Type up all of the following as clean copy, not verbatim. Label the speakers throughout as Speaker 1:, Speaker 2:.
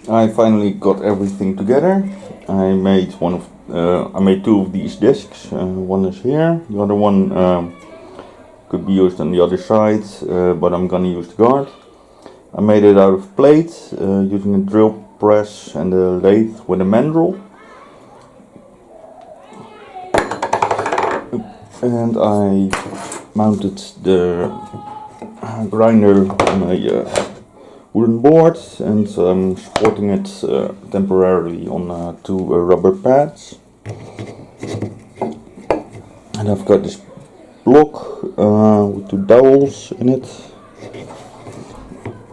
Speaker 1: I finally got everything together. I made two of these discs. One is here, the other one could be used on the other side, but I'm gonna use the guard. I made it out of plate using a drill press and a lathe with a mandrel. And I mounted the grinder on a wooden board, and I'm supporting it temporarily on two rubber pads. And I've got this block with two dowels in it.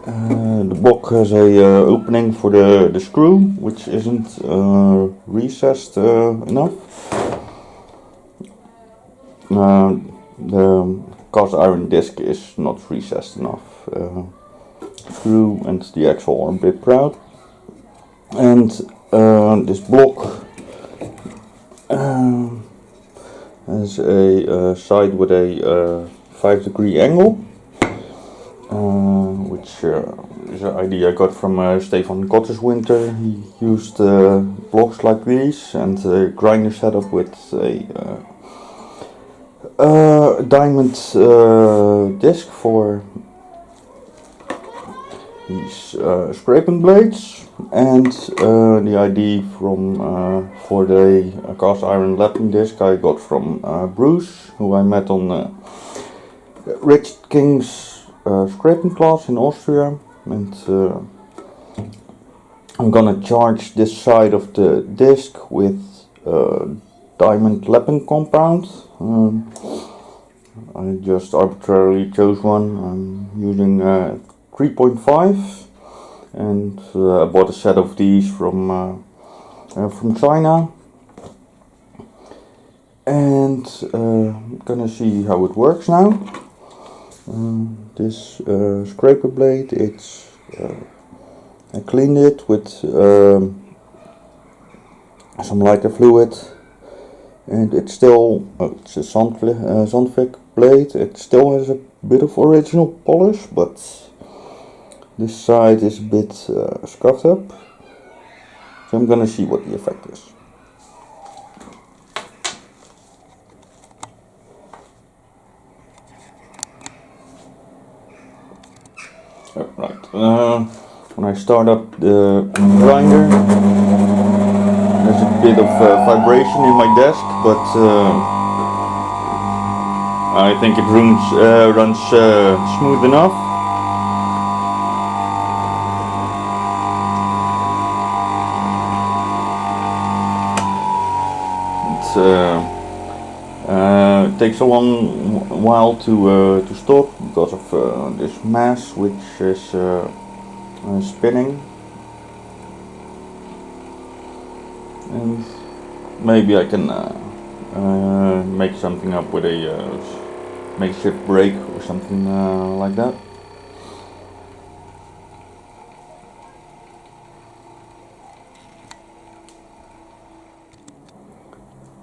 Speaker 1: The block has a opening for the screw, which isn't recessed enough. The cast iron disc is not recessed enough. Screw and the axle are a bit proud. And this block has a side with a 5-degree angle, which is an idea I got from Stefan Winter. He used blocks like these and a grinder setup with a diamond disc for these scraping blades, and the idea for the cast iron lapping disc I got from Bruce, who I met on Richard King's scraping class in Austria. And I'm gonna charge this side of the disc with diamond lapping compound. I just arbitrarily chose one. I'm using 3.5, and I bought a set of these from China, and I'm gonna see how it works now. This scraper blade, I cleaned it with some lighter fluid, and it's still it's a Sandvik blade. It still has a bit of original polish, but this side is a bit scuffed up, so I'm gonna see what the effect is. Right, when I start up the grinder, there's a bit of vibration in my desk, but I think it runs smooth enough. It takes a long while to stop because of this mass which is spinning, and maybe I can make something up with a makeshift brake or something like that.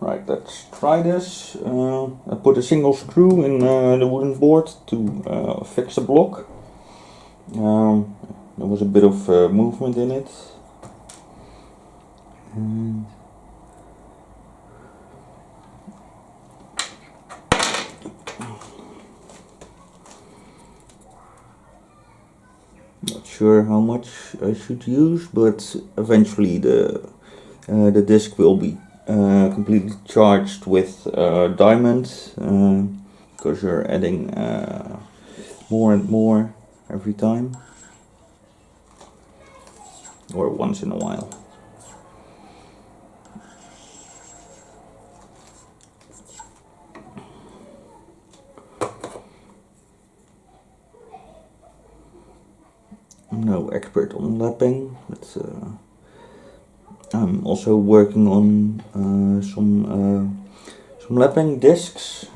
Speaker 1: Right, let's try this. I put a single screw in the wooden board to fix the block. There was a bit of movement in it. Not sure how much I should use, but eventually the disc will be completely charged with diamond, because you're adding more and more every time, or once in a while. I'm no expert on lapping, but I'm also working on some lapping discs.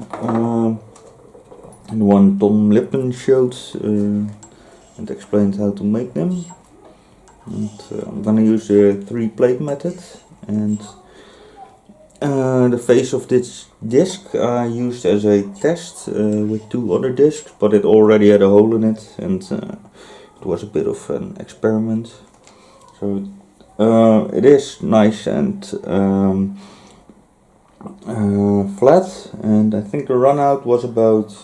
Speaker 1: And one Tom Lippen showed and explained how to make them. And I'm gonna use the 3-plate method, and the face of this disc I used as a test with 2 other discs, but it already had a hole in it, and it was a bit of an experiment. So it is nice and flat, and I think the run out was about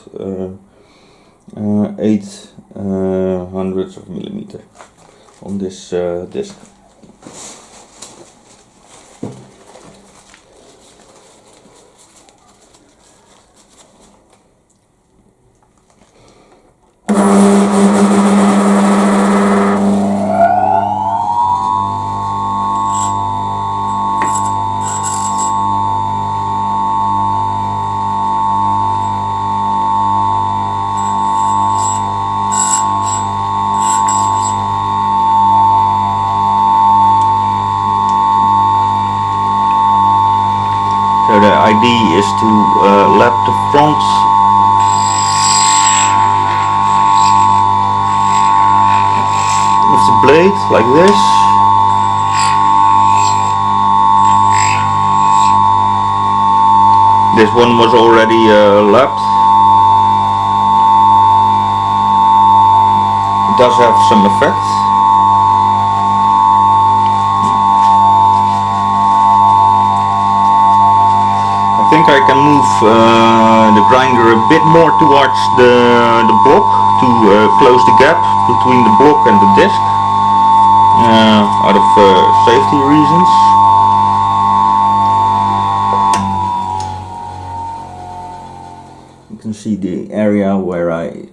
Speaker 1: 8 hundredths of millimeter on this disc. So the idea is to lap the front of the blade like this. This one was already lapped. It does have some effect. I think I can move the grinder a bit more towards the block to close the gap between the block and the disc out of safety reasons. You can see the area where I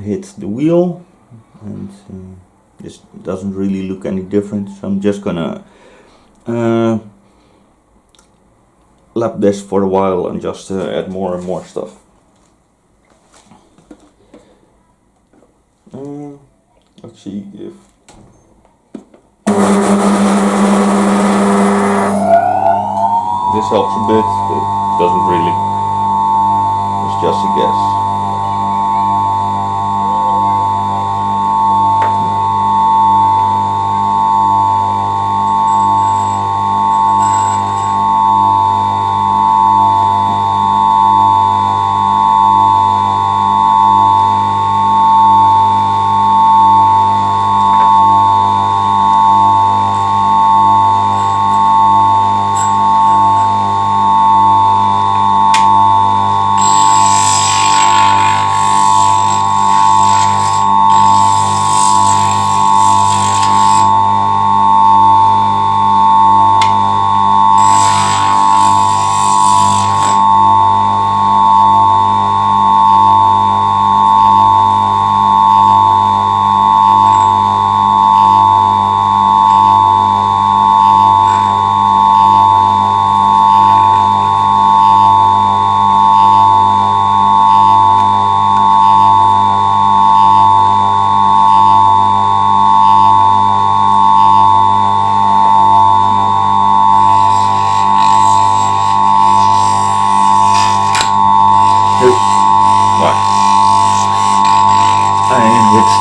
Speaker 1: hit the wheel, and this doesn't really look any different, so I'm just gonna lap this for a while and just add more and more stuff. Let's see if this helps a bit. It doesn't really. It's just a guess.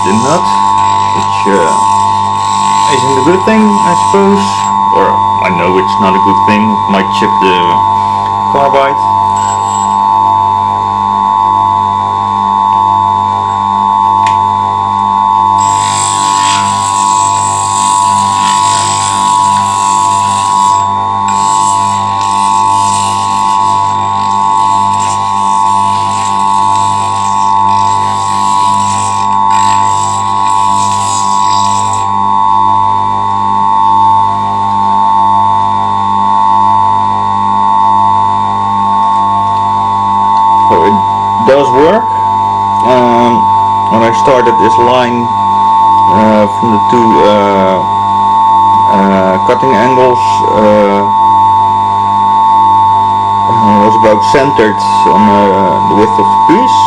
Speaker 1: The nut, which isn't a good thing, I suppose, or I know it's not a good thing. It might chip the carbide. Does work. When I started this line from the two cutting angles was about centered on the width of the piece.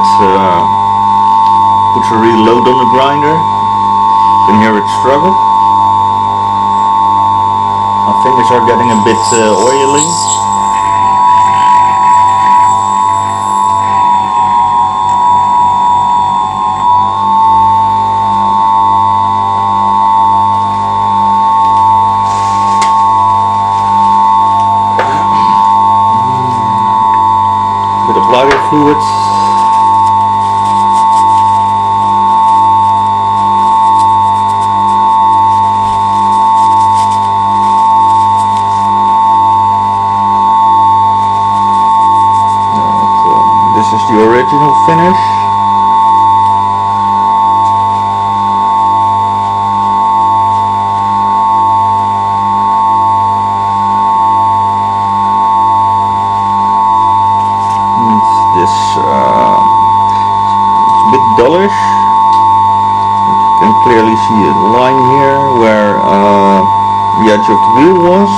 Speaker 1: that puts a real load on the grinder. You can hear it struggle. My fingers are getting a bit oily. Bit of lighter fluid. This is the original finish. It's a bit dullish. You can clearly see a line here where the edge of the wheel was.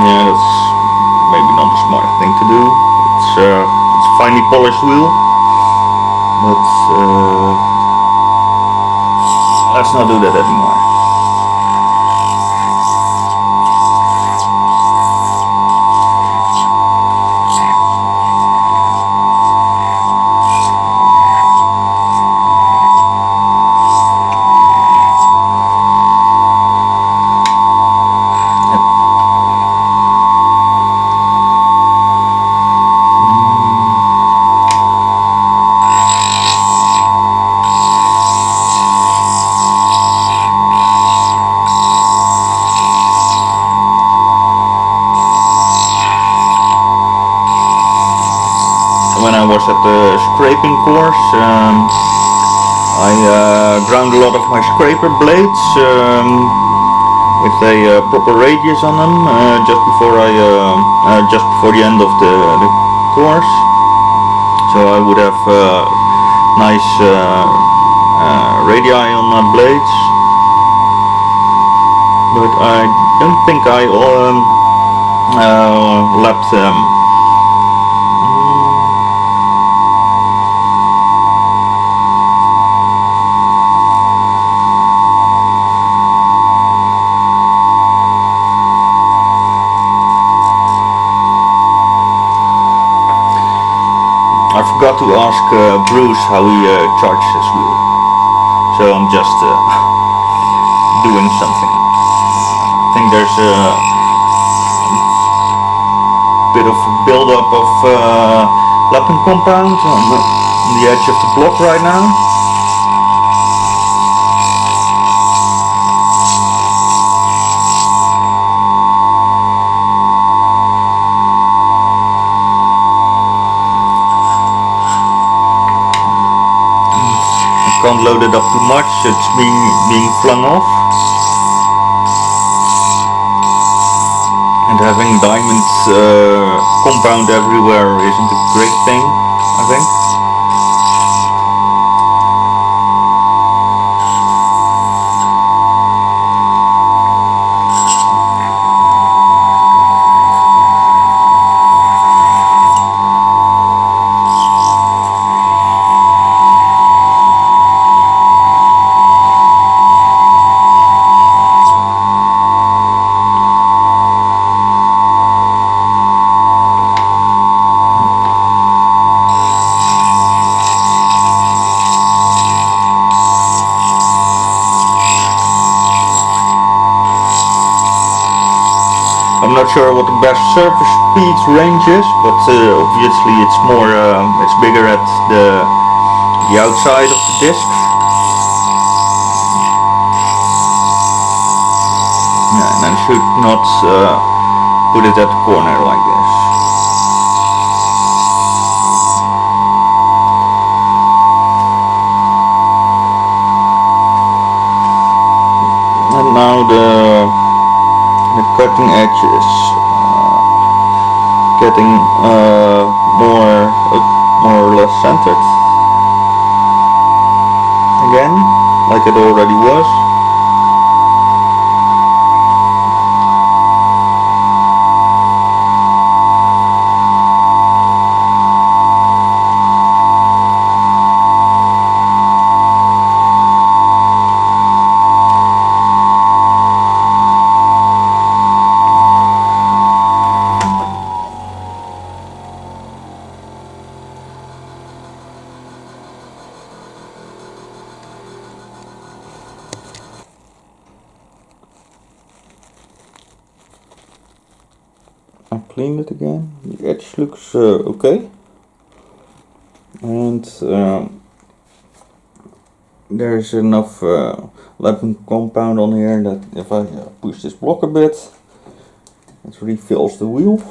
Speaker 1: Yeah, that's maybe not a smart thing to do. It's a finely polished wheel, but let's not do that anymore. When I was at the scraping course, I ground a lot of my scraper blades with a proper radius on them just before the end of the course. So I would have nice radii on my blades, but I don't think I lapped them. I forgot to ask Bruce how he charged his wheel, so I'm just doing something. I think there's a bit of build-up of lapping compound on the edge of the block right now. Can't load it up too much, it's being flung off. And having diamond compound everywhere isn't a great thing, I think. I'm not sure what the best surface speed range is, but obviously it's more, it's bigger at the outside of the disc. Yeah, and I should not put it at the corner like this. And now the cutting edges. getting more or less centered again, like it already was. I cleaned it again. The edge looks okay, and there's enough lapping compound on here that if I push this block a bit, it refills the wheel.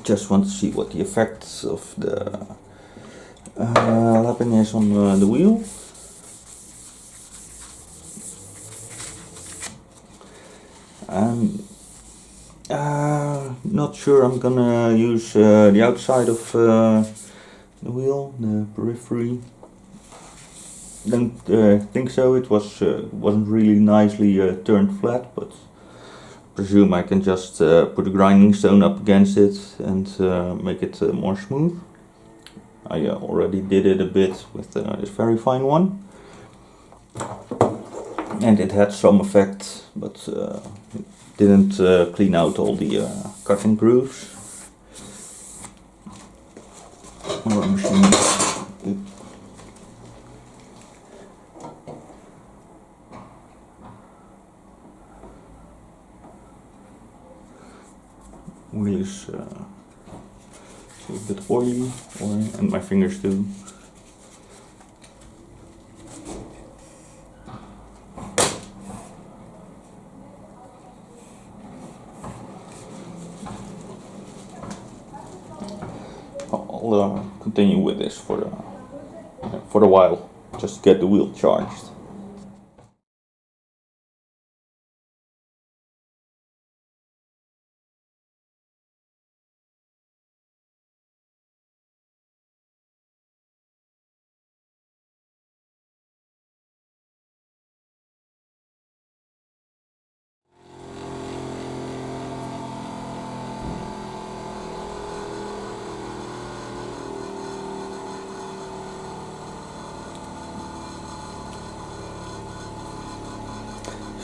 Speaker 1: Just want to see what the effects of the lapping is on the wheel. I'm not sure I'm gonna use the outside of the wheel, the periphery. Don't think so. It wasn't really nicely turned flat, but presume I can just put a grinding stone up against it and make it more smooth. I already did it a bit with this very fine one, and it had some effect, but it didn't clean out all the cutting grooves. Our machine. Wheel is a bit oily, and my fingers too. I'll continue with this for a while, just to get the wheel charged.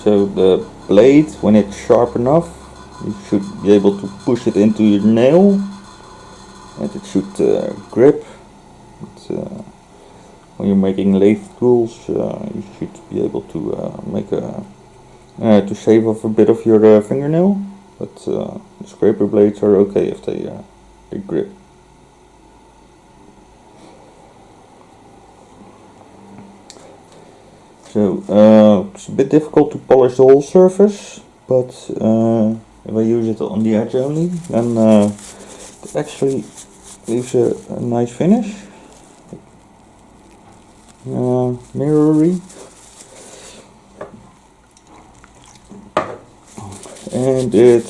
Speaker 1: So the blade, when it's sharp enough, you should be able to push it into your nail, and it should grip. When you're making lathe tools, you should be able to make to shave off a bit of your fingernail. But the scraper blades are okay if they grip. So it's a bit difficult to polish the whole surface, but if I use it on the edge only, then it actually leaves a nice finish. Mirrory. And it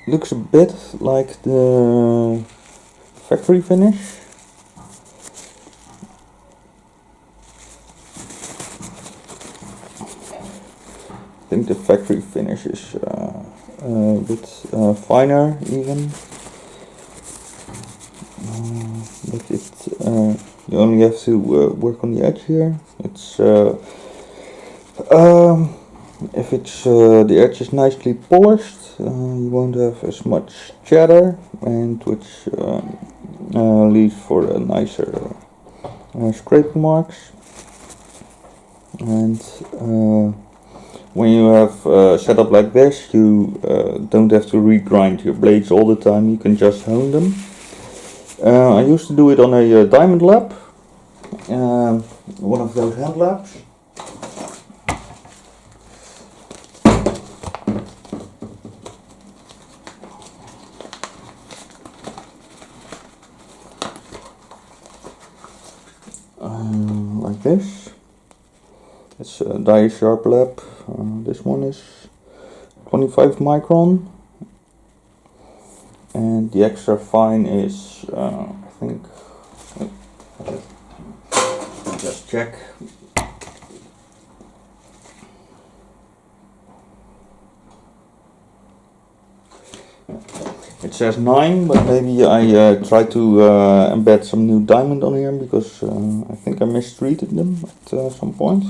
Speaker 1: looks a bit like the factory finish. I think the factory finish is a bit finer even, but you only have to work on the edge here. It's if it's the edge is nicely polished, you won't have as much chatter, and which leaves for a nicer scrape marks. And when you have set up like this, you don't have to regrind your blades all the time. You can just hone them, I used to do it on a diamond lap, one of those hand laps. Like this. It's a die sharp lap. This one is 25 micron, and the extra fine is I think, just check. It says 9, but maybe I try to embed some new diamond on here, because I think I mistreated them at some point.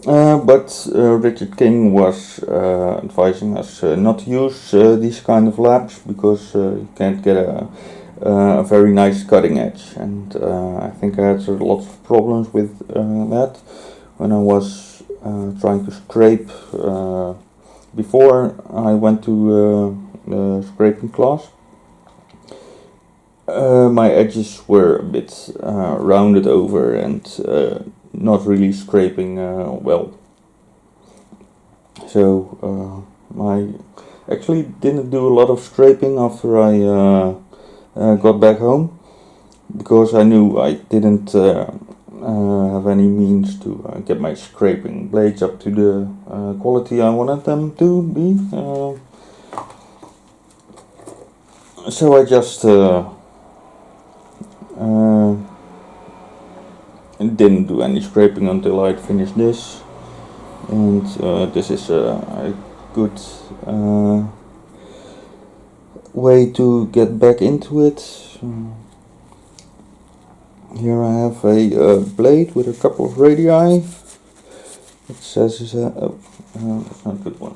Speaker 1: But Richard King was advising us not to use these kind of laps, because you can't get a very nice cutting edge, and I think I had lots of problems with that when I was trying to scrape before I went to scraping class. My edges were a bit rounded over and not really scraping well. So I actually didn't do a lot of scraping after I got back home, because I knew I didn't have any means to get my scraping blades up to the quality I wanted them to be. So I just didn't do any scraping until I'd finished this, and this is a good way to get back into it. Here I have a blade with a couple of radii. It says it's that's not a good one.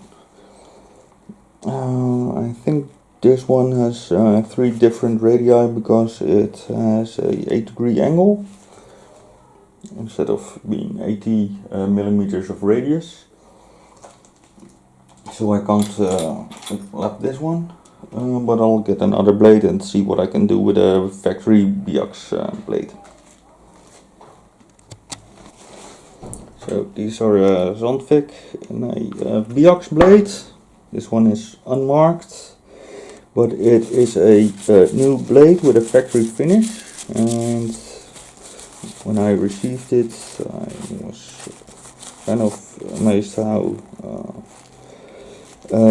Speaker 1: I think this one has 3 different radii, because it has a 8-degree angle instead of being 80 millimeters of radius. So I can't lap this one, but I'll get another blade and see what I can do with a factory BX blade. So these are Zandvik and a BX blade. This one is unmarked, but it is a new blade with a factory finish, and when I received it I was kind of amazed how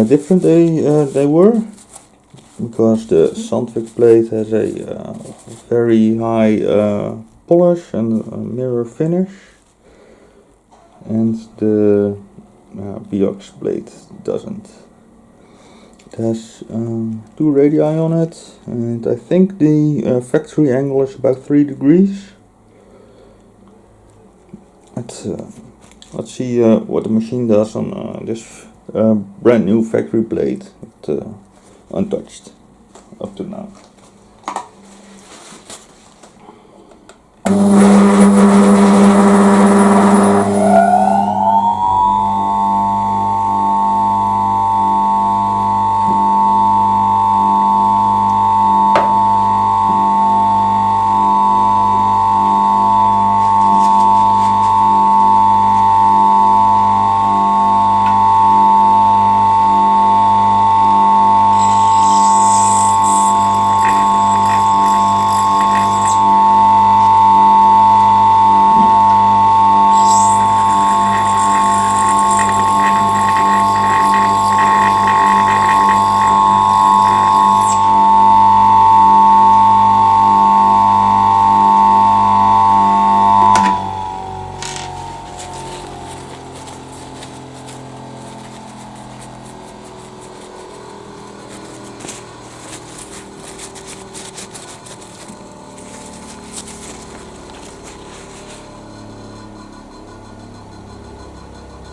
Speaker 1: different they were, because the Zandvik blade has a very high polish and mirror finish, and the BX blade doesn't. It has 2 radii on it, and I think the factory angle is about 3 degrees. Let's see what the machine does on this brand new factory blade, untouched up to now.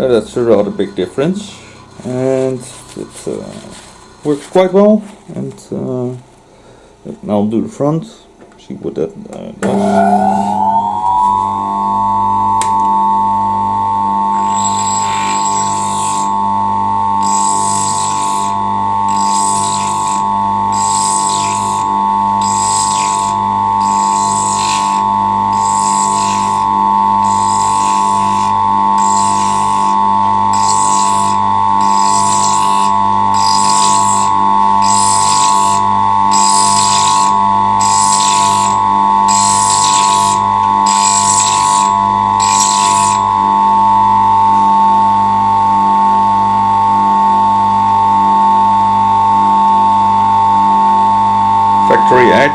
Speaker 1: That's a rather big difference, and it works quite well. And now I'll do the front, see what that does. factory edge.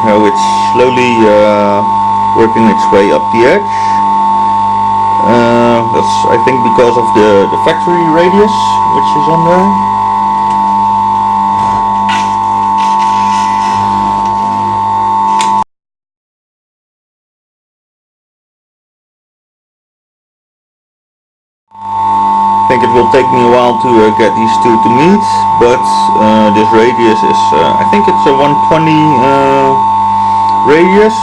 Speaker 1: Now it's slowly working its way up the edge. That's, I think, because of the factory radius which is on there. I think it will take me a while to get these two to meet, but this radius is, I think it's a 120 radius,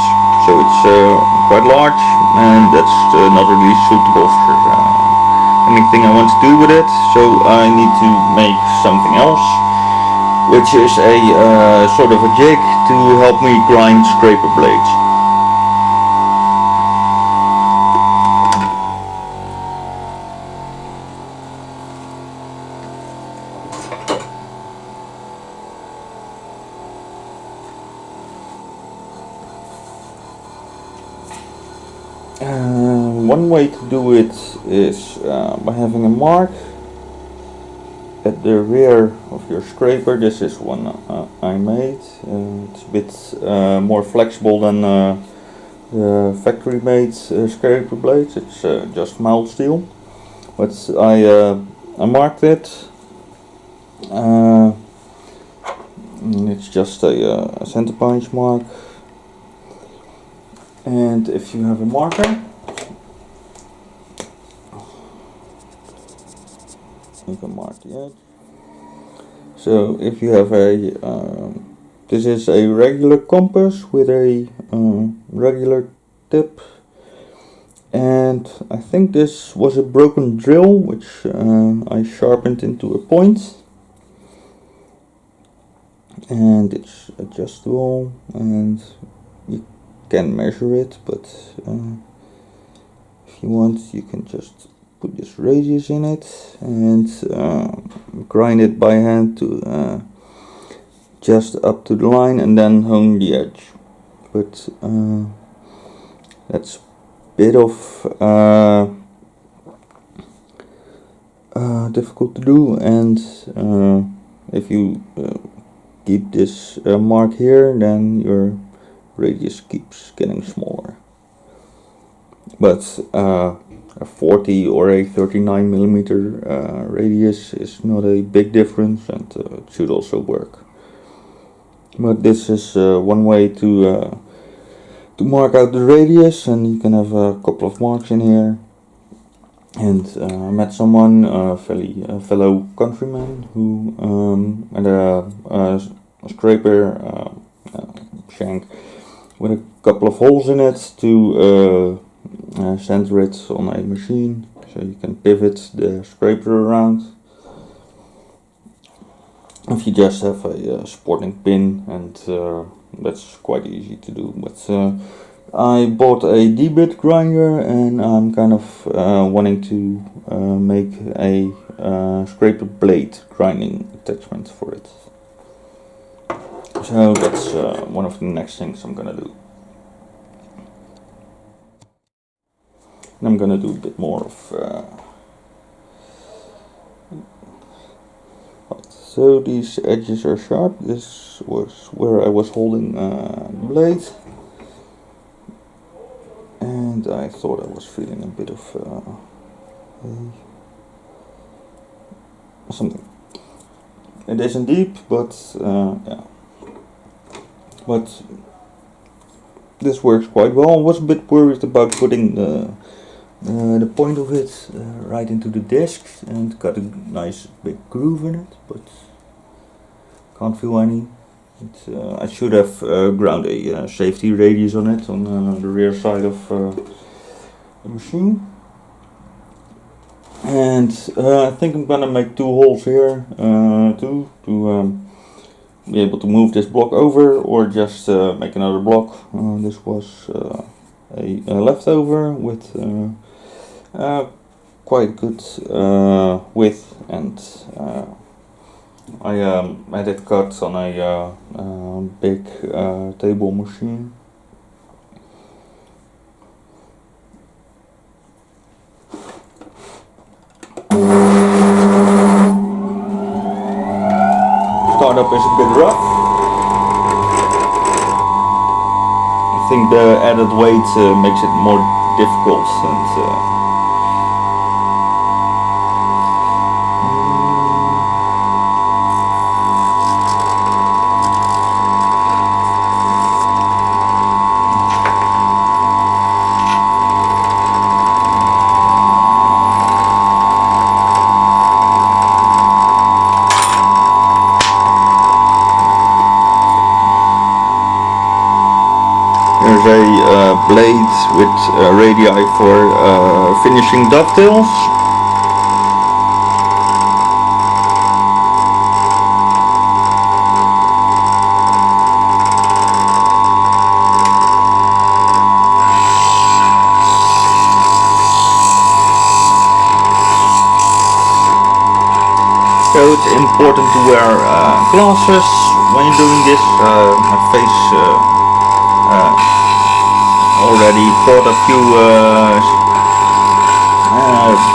Speaker 1: so it's quite large, and that's not really suitable for anything I want to do with it, so I need to make something else, which is a sort of a jig to help me grind scraper blades. One way to do it is by having a mark at the rear of your scraper. This is one I made. It's a bit more flexible than the factory made scraper blades. It's just mild steel, but I marked it. It's just a center punch mark. And if you have a marker, you can mark the edge. So if you have a, this is a regular compass with a regular tip, and I think this was a broken drill which I sharpened into a point, and it's adjustable and you can measure it, but if you want you can just put this radius in it and grind it by hand to just up to the line and then hone the edge. But that's a bit of difficult to do, and if you keep this mark here, then your radius keeps getting smaller. But a 40 or a 39 millimeter radius is not a big difference, and it should also work. But this is one way to mark out the radius, and you can have a couple of marks in here. And I met someone, a fellow countryman, who had a scraper shank with a couple of holes in it to center it on a machine, so you can pivot the scraper around. If you just have a supporting pin, and that's quite easy to do. But I bought a D-bit grinder, and I'm kind of wanting to make a scraper blade grinding attachment for it. So that's one of the next things I'm gonna do. And I'm gonna do a bit more of so these edges are sharp. This was where I was holding the blade, and I thought I was feeling a bit of something. It isn't deep, but yeah. but this works quite well. I was a bit worried about putting the point of it right into the disc and got a nice big groove in it, but can't feel any. I should have ground a safety radius on it on the rear side of the machine. And I think I'm gonna make 2 holes here to be able to move this block over, or just make another block. This was a leftover with quite good width, and I had it cut on a big table machine. Startup is a bit rough. I think the added weight makes it more difficult, and there's a blade with radii for finishing dovetails. So it's important to wear glasses when you're doing this. My face already caught a few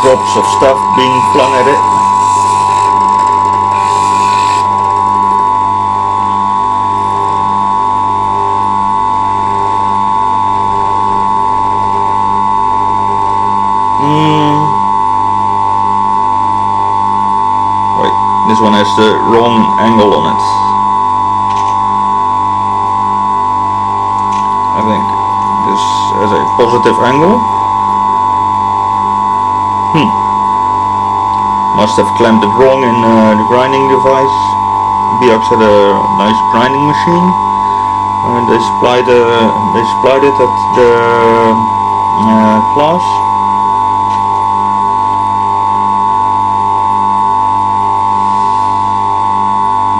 Speaker 1: drops of stuff being flung at it. Wait, this one has the wrong angle on it. I think this has a positive angle. Must have clamped it wrong in the grinding device. Biox had a nice grinding machine, and they supplied it at the class.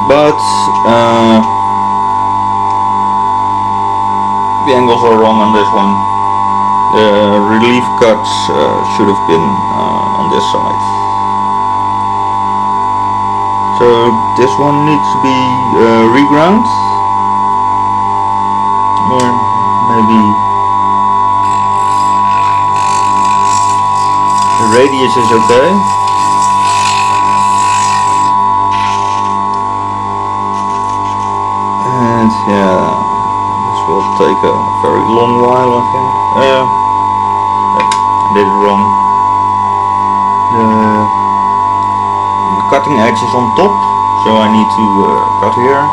Speaker 1: But the angles are wrong on this one. The relief cuts should have been on this side. So this one needs to be reground, or maybe the radius is okay. And yeah, this will take a very long while, I think. I did it wrong. The cutting edge is on top, so I need to cut here.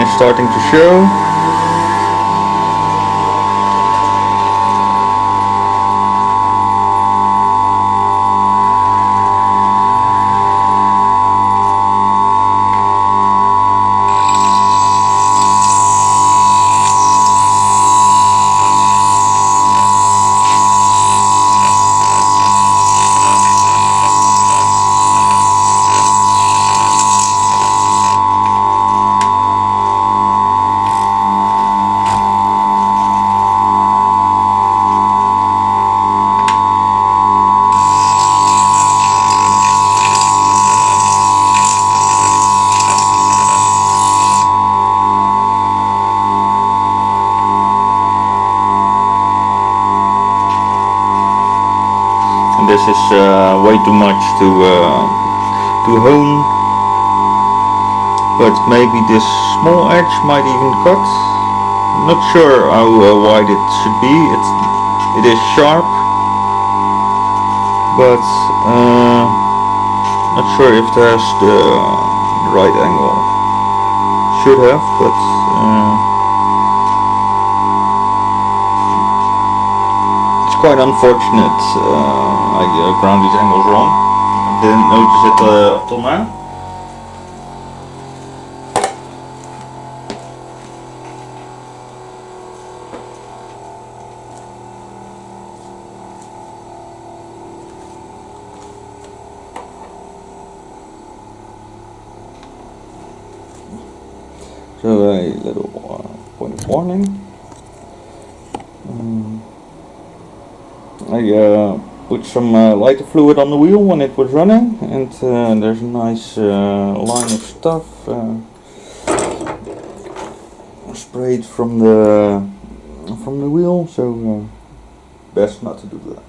Speaker 1: line is starting to show. This is way too much to hone, but maybe this small edge might even cut. I'm not sure how wide it should be. It is sharp, but not sure if there's the right angle. Should have, but it's quite unfortunate. I ground these angles wrong. I didn't notice it up till now. So a little point of warning. I put some lighter fluid on the wheel when it was running, and there's a nice line of stuff sprayed from the wheel, so best not to do that.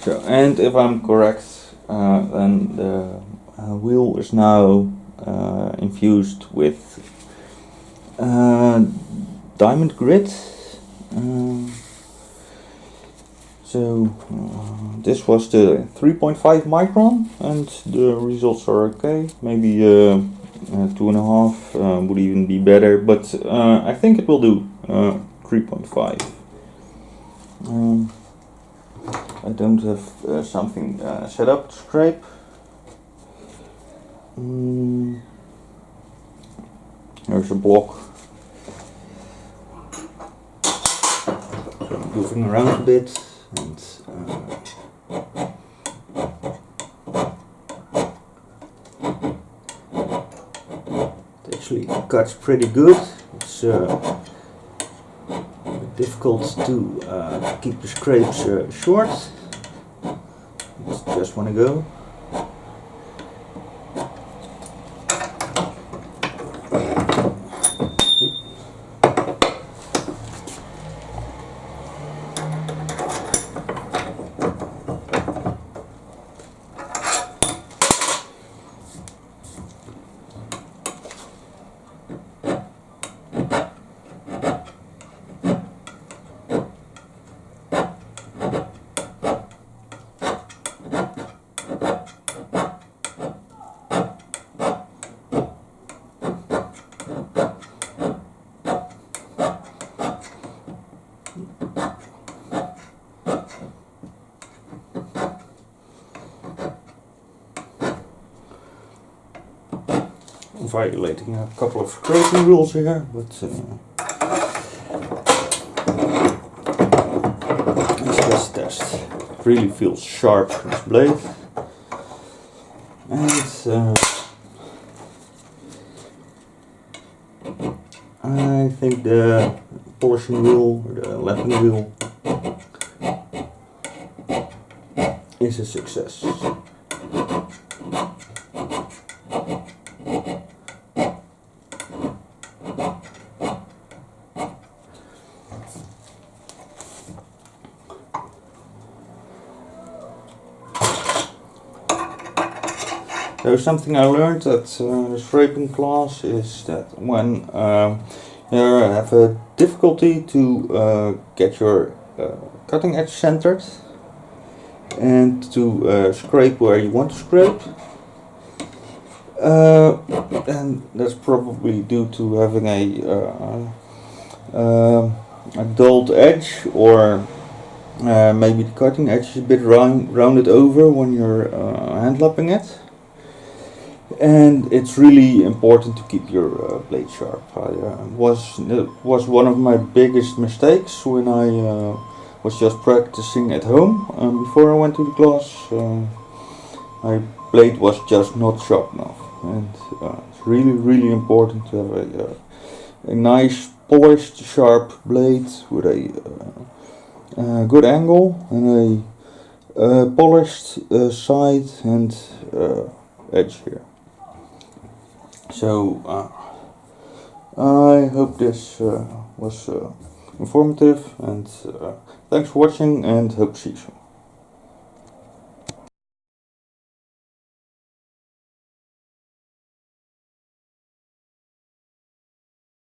Speaker 1: So, and if I'm correct, then the wheel is now infused with diamond grit. This was the 3.5 micron, and the results are okay. Maybe 2.5 would even be better, but I think it will do 3.5. I don't have something set up to scrape. There's a block. So I'm moving around a bit, and it actually cuts pretty good. It's difficult to keep the scrapes short. Just want to go. violating a couple of scraping rules here, but let's just test. Really feels sharp, this blade, and I think the polishing wheel, or the lathing wheel, is a success. So something I learned at the scraping class is that when you have a difficulty to get your cutting edge centered and to scrape where you want to scrape, and that's probably due to having a dulled edge, or maybe the cutting edge is a bit rounded over when you're hand lapping it. And it's really important to keep your blade sharp. It was one of my biggest mistakes when I was just practicing at home. Before I went to the class, my blade was just not sharp enough, and it's really important to have a nice polished sharp blade with a good angle and a polished side and edge here. So I hope this was informative, and thanks for watching, and hope to see you soon.